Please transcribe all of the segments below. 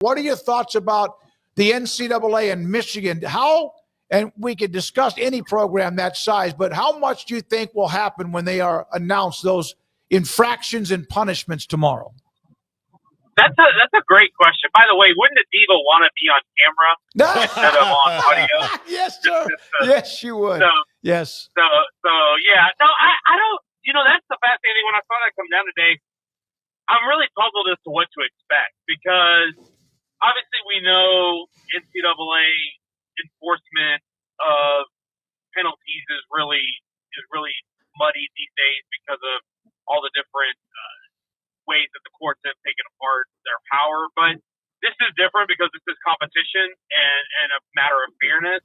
What are your thoughts about the NCAA and Michigan? And we could discuss any program that size, but how much do you think will happen when they are announced those infractions and punishments tomorrow? That's a great question. By the way, wouldn't a diva want to be on camera instead of on audio? Yes, sir. Yes, you would. Yes. So yeah. No, I don't. That's the fascinating thing. When I saw that come down today, I'm really puzzled as to what to expect because obviously we know NCAA enforcement of penalties is really muddy these days because of all the different ways that the courts have taken apart their power. But this is different because this is competition and a matter of fairness.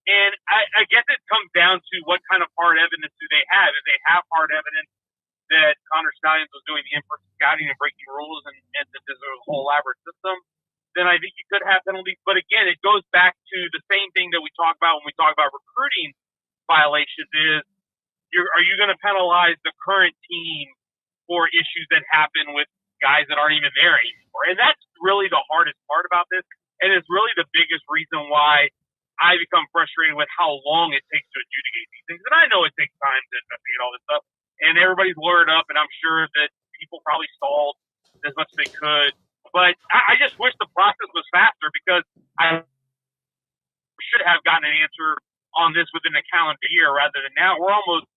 And I guess it comes down to what kind of hard evidence do they have. If they have hard evidence that Connor Stallions was doing the in-person scouting and breaking rules and that this is a whole elaborate system, then I think you could have penalties. But again, it goes back to the same thing that we talk about when we talk about recruiting violations is are you going to penalize the current team for issues that happen with guys that aren't even there anymore? And that's really the hardest part about this. And it's really the biggest reason why I become frustrated with how long it takes to adjudicate these things. And I know it takes time to investigate all this stuff. And everybody's lawyered up, and I'm sure that people probably stalled as much as they could. But I just wish the process was faster because I should have gotten an answer on this within a calendar year rather than now. We're almost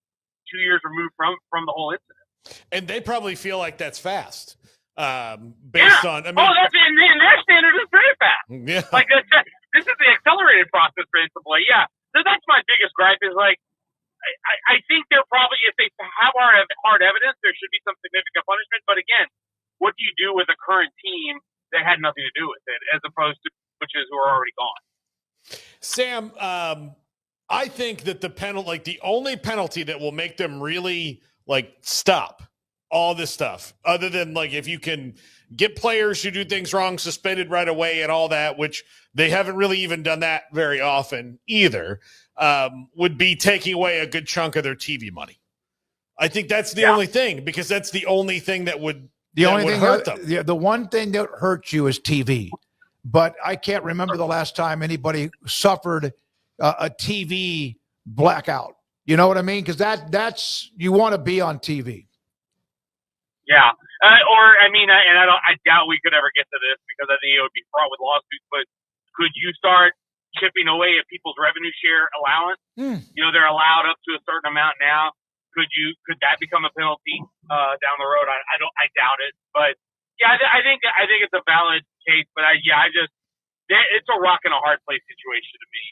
2 years removed from the whole incident. And they probably feel like that's fast. Based on, I mean, that's in their standard is very fast. Yeah. Like this is the accelerated process for NCAA. Yeah. So that's my biggest gripe is like, I think they're probably, if they have hard evidence, there should be some significant punishment. But again, what do you do with a current team that had nothing to do with it, as opposed to coaches who are already gone? Sam, I think that the only penalty that will make them really stop all this stuff, other than if you can get players who do things wrong suspended right away and all that, which they haven't really even done that very often either, would be taking away a good chunk of their TV money. I think that's the only thing, because that's the only thing that would hurt them. The one thing that hurts you is TV. But I can't remember the last time anybody suffered a TV blackout. You know what I mean? Because that's you want to be on TV. Yeah, I doubt we could ever get to this because I think it would be fraught with lawsuits. But could you start chipping away at people's revenue share allowance? They're allowed up to a certain amount now. Could that become a penalty down the road? I doubt it. But yeah, I think it's a valid case. But it's a rock and a hard place situation to me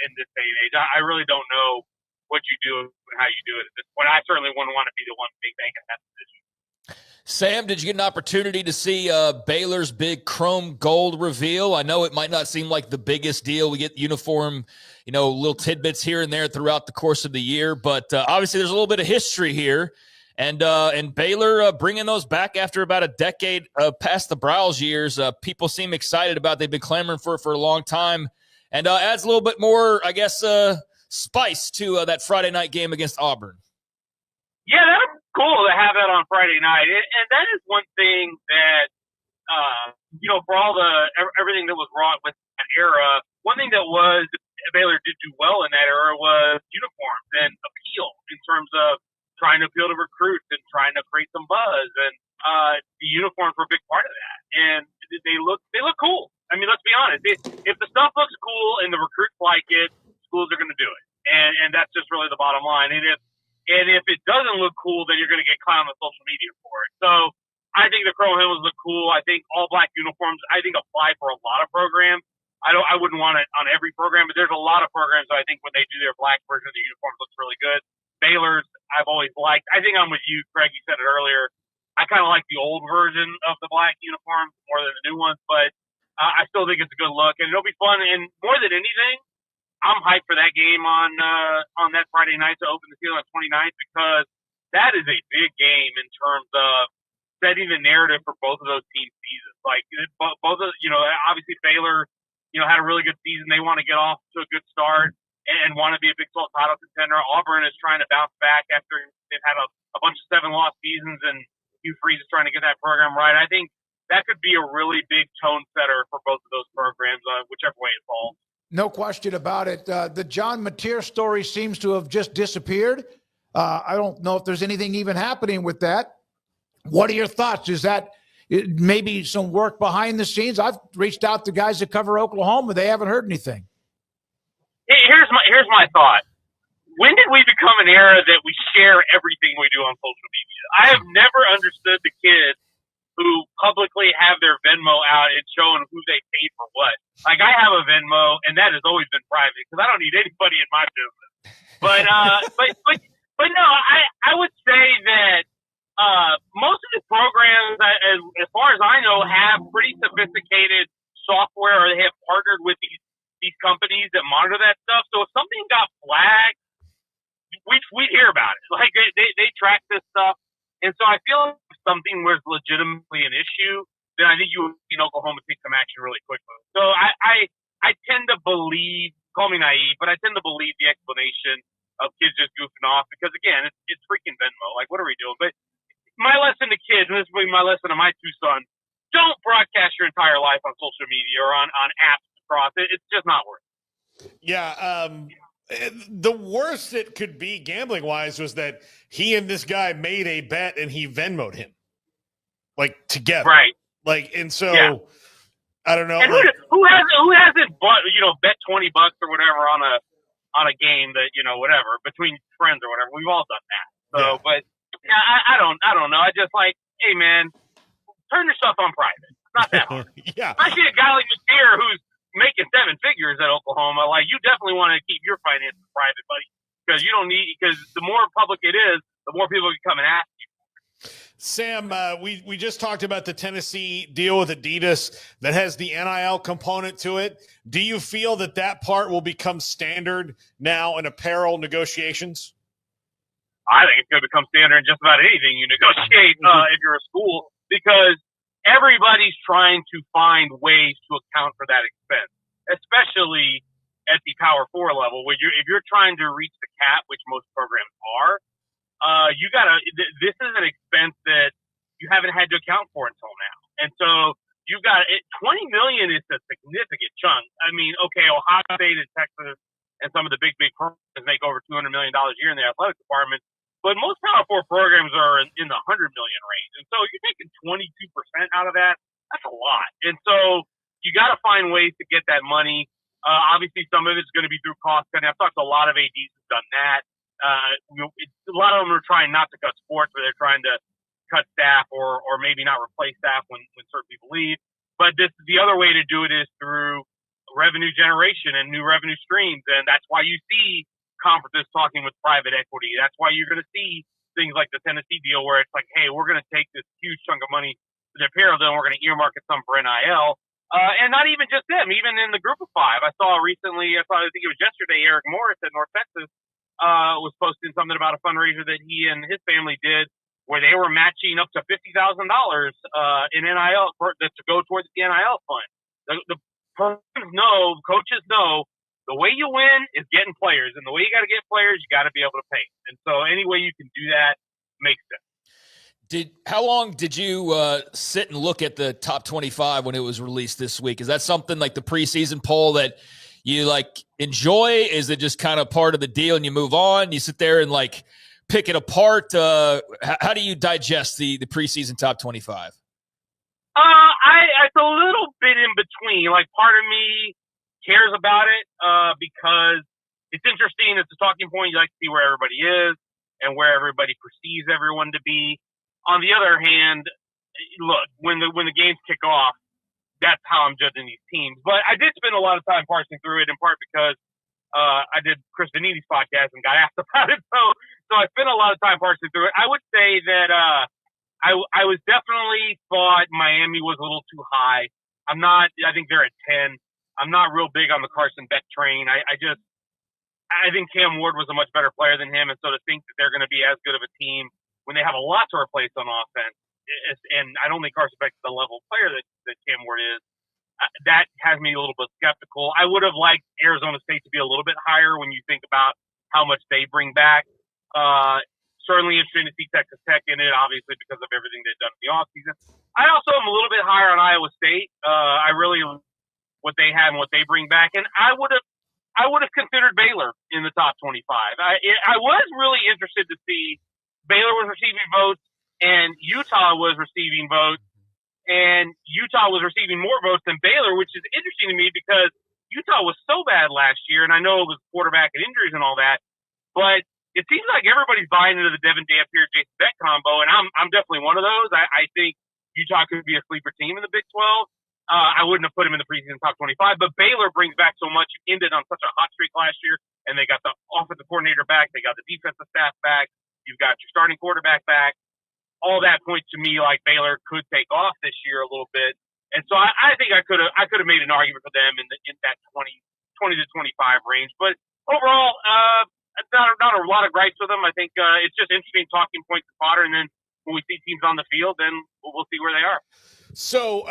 in this day and age. I really don't know what you do and how you do it at this point. I certainly wouldn't want to be the one making that decision. Sam, did you get an opportunity to see Baylor's big chrome gold reveal? I know it might not seem like the biggest deal. We get uniform, little tidbits here and there throughout the course of the year, but obviously there's a little bit of history here. And Baylor bringing those back after about a decade past the Browse years, people seem excited about. They've been clamoring for a long time, and adds a little bit more, I guess, spice to that Friday night game against Auburn. Yeah, that's cool to have that on Friday night, and that is one thing that for all everything that was wrong with that era. One thing that Baylor did do well in that era was uniforms and appeal in terms of trying to appeal to recruits and trying to create some buzz, and the uniforms were a big part of that. And they look cool. I mean, let's be honest. If the stuff looks cool and the recruits like it, schools are going to do it, and that's just really the bottom line. And if it doesn't look cool, then you're going to get clowned on social media for it. So I think the chrome helmets look cool. I think all black uniforms, apply for a lot of programs. I wouldn't want it on every program, but there's a lot of programs that I think when they do their black version of the uniforms looks really good. Baylor's I've always liked. I think I'm with you, Craig. You said it earlier. I kind of like the old version of the black uniforms more than the new ones, but I still think it's a good look, and it'll be fun. And more than anything, I'm hyped for that game on that Friday night to open the season on 29th, because that is a big game in terms of setting the narrative for both of those teams' seasons. Like both of obviously Baylor, had a really good season. They want to get off to a good start and want to be a Big 12 title contender. Auburn is trying to bounce back after they've had a bunch of 7-loss seasons, and Hugh Freeze is trying to get that program right. I think that could be a really big tone setter for both of those programs, whichever way it falls. No question about it. The John Mateer story seems to have just disappeared. I don't know if there's anything even happening with that. What are your thoughts? Is that maybe some work behind the scenes? I've reached out to guys that cover Oklahoma. They haven't heard anything. Here's my thought. When did we become an era that we share everything we do on social media? I have never understood the kids who publicly have their Venmo out and showing who they paid for what. Like, I have a Venmo, and that has always been private because I don't need anybody in my business. But no, I would say that most of the programs, as far as I know, have pretty sophisticated software, or they have partnered with these companies that monitor that stuff. So if something got flagged, we'd hear about it. Like, they track this stuff. And so I feel like if something was legitimately an issue, then I think you would see Oklahoma take some action really quickly. So I tend to believe, call me naive, but I tend to believe the explanation of kids just goofing off because, again, it's freaking Venmo. Like, what are we doing? But my lesson to kids, and this will be my lesson to my two sons, don't broadcast your entire life on social media or on apps across it. It's just not worth it. Yeah. The worst it could be gambling wise was that he and this guy made a bet and he Venmo'd him, like, together. Right. Like, and so yeah. I don't know. And who hasn't bet $20 or whatever on a game that, whatever, between friends or whatever. We've all done that. So, yeah. But yeah, I don't know. I just like, hey man, turn your stuff on private. It's not that hard. Yeah. I see a guy like Mateer who's making 7 figures at Oklahoma. Like, you definitely want to keep your finances private, buddy, because the more public it is, the more people can come and ask you. Sam, we just talked about the Tennessee deal with Adidas that has the NIL component to it. Do you feel that part will become standard now in apparel negotiations? I think it's going to become standard in just about anything you negotiate if you're a school, because everybody's trying to find ways to account for that expense, especially at the Power 4 level, where if you're trying to reach the cap, which most programs are, this is an expense that you haven't had to account for until now. And so you've got it. $20 million is a significant chunk. I mean, okay, Ohio State and Texas and some of the big programs make over $200 million a year in the athletic department, but most Power 4 programs are in the $100 million range. And so you're taking 22% out of that. That's a lot. And so you got to find ways to get that money. Obviously, some of it's going to be through cost cutting. I've talked to a lot of ADs who've done that. A lot of them are trying not to cut sports, but they're trying to cut staff or maybe not replace staff when certain people leave. But the other way to do it is through revenue generation and new revenue streams. And that's why you see conferences talking with private equity. That's why you're going to see things like the Tennessee deal where it's like, hey, we're going to take this huge chunk of money to the apparel, then we're going to earmark it some for NIL. And not even just them, even in the group of 5. I think it was yesterday, Eric Morris at North Texas was posting something about a fundraiser that he and his family did where they were matching up to $50,000 in NIL to go towards the NIL fund. The programs know, coaches know, the way you win is getting players, and the way you got to get players, you got to be able to pay. And so any way you can do that makes sense. How long did you sit and look at the top 25 when it was released this week? Is that something like the preseason poll that you enjoy? Is it just kind of part of the deal and you move on? You sit there and pick it apart. How do you digest the preseason top 25? It's a little bit in between. Part of me cares about it because it's interesting. It's a talking point. You like to see where everybody is and where everybody perceives everyone to be. On the other hand, look, when the games kick off, that's how I'm judging these teams. But I did spend a lot of time parsing through it, in part because I did Chris Vanini's podcast and got asked about it. So I spent a lot of time parsing through it. I would say that I was definitely thought Miami was a little too high. I think they're at 10. I'm not real big on the Carson Beck train. I think Cam Ward was a much better player than him, and so to think that they're going to be as good of a team when they have a lot to replace on offense, and I don't think Carson Beck is the level of player that Cam Ward is, that has me a little bit skeptical. I would have liked Arizona State to be a little bit higher when you think about how much they bring back. Certainly interesting to see Texas Tech in it, obviously, because of everything they've done in the offseason. I also am a little bit higher on Iowa State. I really what they have and what they bring back, and I would have considered Baylor in the top 25. I was really interested to see Baylor was receiving votes and Utah was receiving votes, and Utah was receiving more votes than Baylor, which is interesting to me because Utah was so bad last year, and I know it was quarterback and injuries and all that, but it seems like everybody's buying into the Devin Dampier Jason Beck combo, and I'm definitely one of those. I think Utah could be a sleeper team in the Big 12. I wouldn't have put him in the preseason top 25, but Baylor brings back so much. You ended on such a hot streak last year, and they got the offensive coordinator back. They got the defensive staff back. You've got your starting quarterback back. All that points to me like Baylor could take off this year a little bit. And so I think I could have made an argument for them in that 20 to 25 range. But overall, it's not a lot of gripes with them. I think it's just interesting talking points to fodder, and then when we see teams on the field, then we'll see where they are. So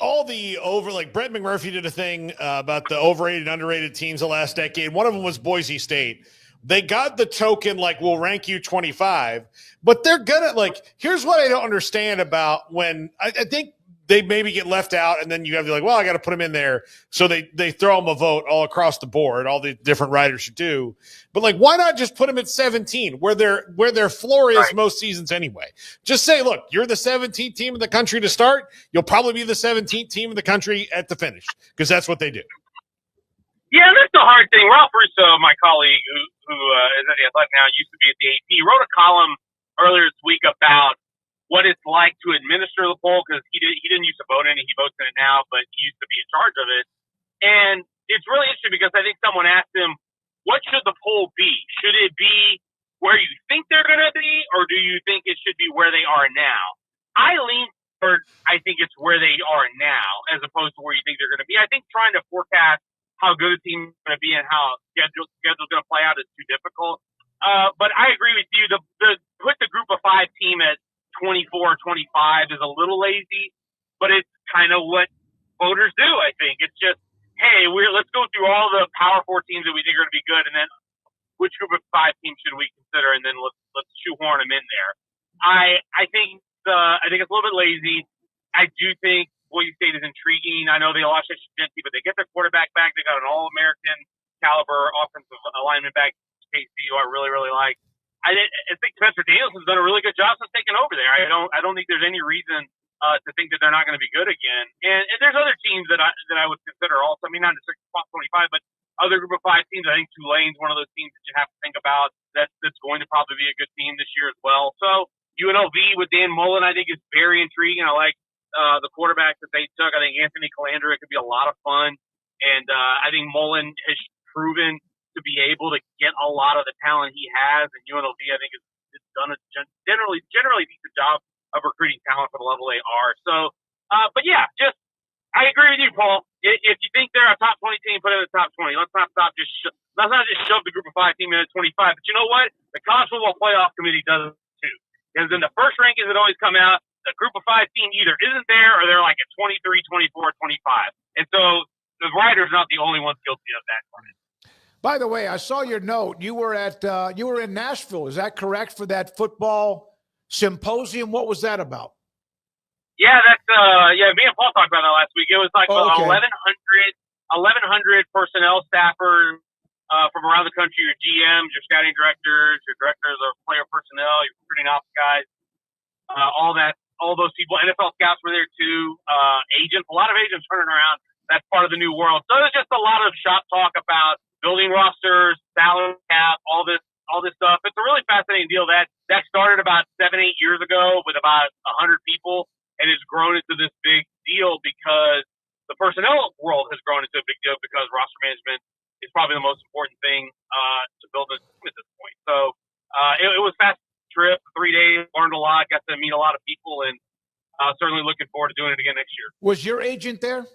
all the like Brett McMurphy did a thing about the overrated and underrated teams the last decade. One of them was Boise State. They got the token, like, we'll rank you 25, but they're gonna, like, here's what I don't understand about when I think they maybe get left out, and then you have to, like, well, I got to put them in there. So they throw them a vote all across the board, all the different writers should do. But, like, why not just put them at 17 where their floor is right. most seasons anyway? Just say, look, you're the 17th team in the country to start. You'll probably be the 17th team in the country at the finish, because that's what they do. Yeah, that's the hard thing. Ralph Russo, my colleague who is at the Athletic now, used to be at the AP, wrote a column earlier this week about what it's like to administer the poll, because he didn't used to vote in it. He votes in it now, but he used to be in charge of it. And it's really interesting because I think someone asked him, what should the poll be? Should it be where you think they're going to be, or do you think it should be where they are now? I lean toward, I think it's where they are now as opposed to where you think they're going to be. I think trying to forecast how good a team is going to be and how schedule's going to play out is too difficult. But I agree with you. The put the group of 5 team at 24 or 25 is a little lazy, but it's kind of what voters do, I think. It's just, hey, let's go through all the Power 4 teams that we think are going to be good, and then which group of 5 teams should we consider, and then let's shoehorn them in there. I think it's a little bit lazy. I do think Boise State is intriguing. I know they lost Shedinski, but they get their quarterback back. They got an All-American caliber offensive alignment back, KC, who I really, really like. I think Spencer Danielson's done a really good job since taking over there. I don't think there's any reason to think that they're not going to be good again. And there's other teams that I would consider also. I mean, not necessarily top 25, but other group of 5 teams. I think Tulane's one of those teams that you have to think about that's going to probably be a good team this year as well. So UNLV with Dan Mullen, I think, is very intriguing. I like the quarterback that they took. I think Anthony Calandra could be a lot of fun, and I think Mullen has proven to be able to get a lot of the talent he has, and UNLV I think has done a generally decent job of recruiting talent for the level they are. So, but yeah, I agree with you, Paul. If you think they're a top 20 team, put it in the top 20. Let's not just shove the group of 5 team in at 25. But you know what? The College Football Playoff Committee does it too, because in the first rankings that always come out, the group of 5 team either isn't there or they're like at 23, 24, 25. And so the writer's not the only one guilty of that. By the way, I saw your note. You were in Nashville. Is that correct, for that football symposium? What was that about? Yeah, me and Paul talked about that last week. It was like 1,100 personnel staffers from around the country, your GMs, your scouting directors, your directors of player personnel, your recruiting ops guys, all those people. NFL scouts were there too. Agents, a lot of agents turning around. That's part of the new world. So there's just a lot of shop talk about building rosters, salary cap, all this stuff. It's a really fascinating deal that started about 7-8 years ago with about 100 people, and it's grown into this big deal because the personnel world has grown into a big deal because roster management is probably the most important thing to build a team at this point. So it was fast trip, 3 days, learned a lot, got to meet a lot of people, and certainly looking forward to doing it again next year. Was your agent there?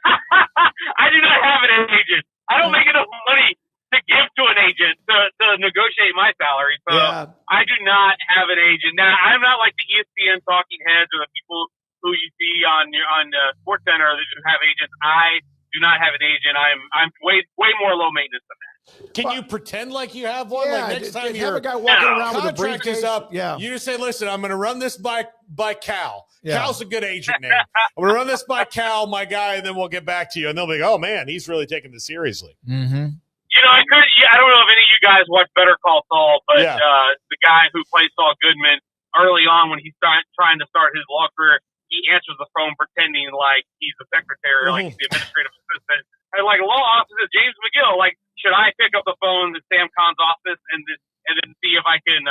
I do not have an agent. I don't make enough money to give to an agent to negotiate my salary. So yeah. I do not have an agent. Now, I'm not like the ESPN talking heads or the people who you see on SportsCenter that just have agents. I do not have an agent. I'm way more low maintenance than that. Can you pretend like you have one? Yeah, Like next time have your a guy walking around with a contract briefcase. is up, Yeah. you just say, listen, I'm going to run this by Cal. Yeah. Cal's a good agent name. I'm going to run this by Cal, my guy, and then we'll get back to you. And they'll be like, oh, man, he's really taking this seriously. Mm-hmm. You know, I don't know if any of you guys watch Better Call Saul, but Yeah. The guy who plays Saul Goodman, early on when he's trying to start his law career, he answers the phone pretending like he's the secretary, like he's the administrative assistant. And like law officer James McGill, like, should I pick up the phone to Sam Khan's office and then see if I can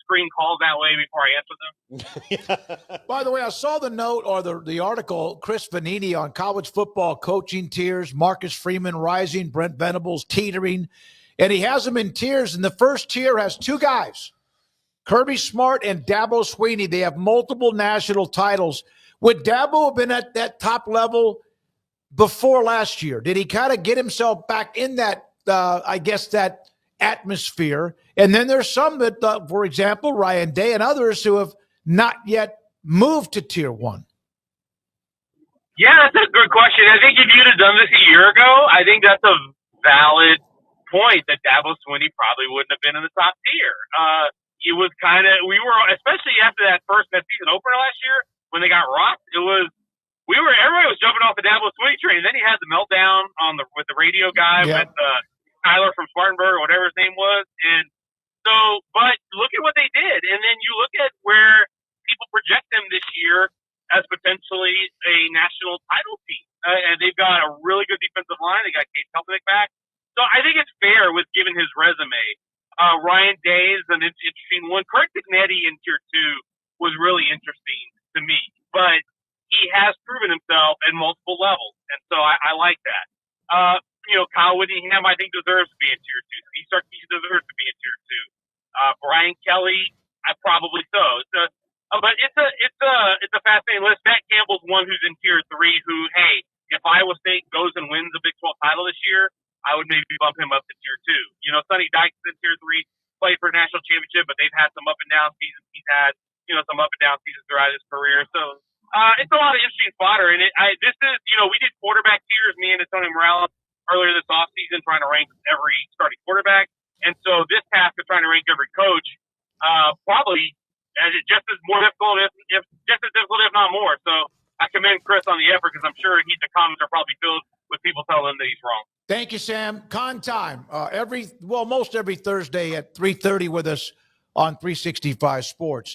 screen calls that way before I answer them? By the way, I saw the note or the article, Chris Vanini on college football coaching tiers, Marcus Freeman rising, Brent Venables teetering, and he has them in tiers. And the first tier has two guys, Kirby Smart and Dabo Sweeney. They have multiple national titles. Would Dabo have been at that top level before last year? Did he kind of get himself back in that, I guess, that atmosphere? And then there's some that, for example, Ryan Day and others who have not yet moved to tier one. Yeah, that's a good question. I think if you'd have done this a year ago, I think that's a valid point that Dabo Swinney probably wouldn't have been in the top tier. It was kind of, we were, especially after that season opener last year when they got rocked, everybody was jumping off the Dabo Swinney train. And then he had the meltdown with the radio guy, with Tyler from Spartanburg or whatever his name was. And so, but look at what they did. And then you look at where people project them this year as potentially a national title team. And they've got a really good defensive line. They got Cade Klubnik back. So I think it's fair with given his resume. Ryan Day is an interesting one. Kirk Cignetti in tier 2 was really interesting to me. But he has proven himself at multiple levels. And so I like that. Kyle Whittingham, I think, deserves to be in tier 2. He deserves to be in tier 2. Brian Kelly, probably so. But it's a fascinating list. Matt Campbell's one who's in tier 3 who, hey, if Iowa State goes and wins the Big 12 title this year, I would maybe bump him up to tier 2. Sonny Dykes in tier 3, played for a national championship, but they've had some up and down seasons. He's had, some up and down seasons throughout his career. So it's a lot of interesting fodder. And this is, we did quarterback tiers, me and Antonio Morales, earlier this offseason, trying to rank every starting quarterback. And so this task of trying to rank every coach, probably just as difficult, if not more. So I commend Chris on the effort because I'm sure the comments are probably filled with people telling him that he's wrong. Thank you, Sam. Con time most every Thursday at 3:30 with us on 365 Sports.